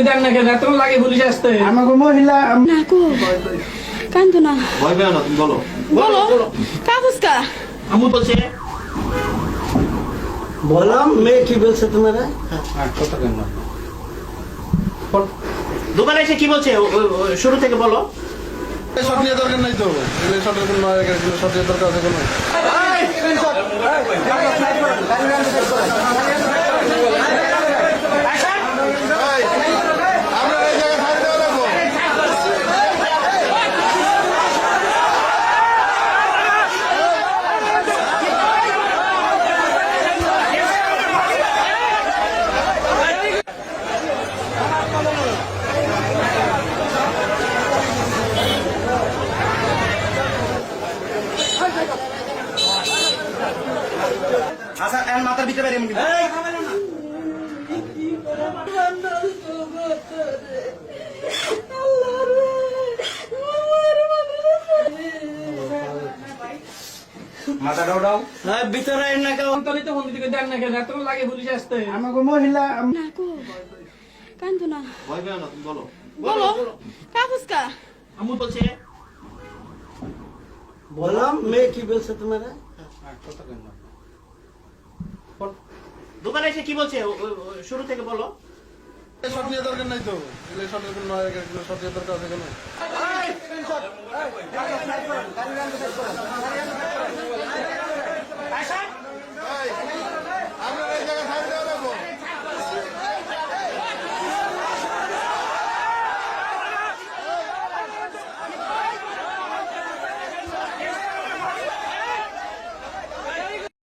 দিকে দেন না কেন? এত লাগে পুলিশ আসতে। আমাকে মহিলা না কো কান্দো না, ভয় পেও না, তুমি বলো। বলো কাগজ কা আমু বলছে বললাম মেয়ে কি বলছে তোমারা? কথা কেন? দোকানে এসে কি বলছে শুরু থেকে বলো। শট নিয়ে দরকার নাই তো, শটের কোনো শটের দরকার আছে কোনো? আমরা এই জায়গায় ছাড় দেওয়া লাগবো। আচ্ছা এর মাথার ভিতরে বাইরে মুখে মাথা দাও দাও। হ্যাঁ ভিতরে না কেউ অন্তরিত ফোন দিকে দেন না কেন? এত লাগে পুলিশ আসতে। আমাকে মহিলা না কো কান্দো না, ভয় পেও না, তুমি বলো। বলো কাগজ কা আমু বলছে বললাম মেয়ে কি বলছে তোমারা? কথা কেন? দোকানে এসে কি বলছে শুরু থেকে বলো। শট নিয়ে দরকার নাই তো, শটের কোনো শটের দরকার আছে কোনো?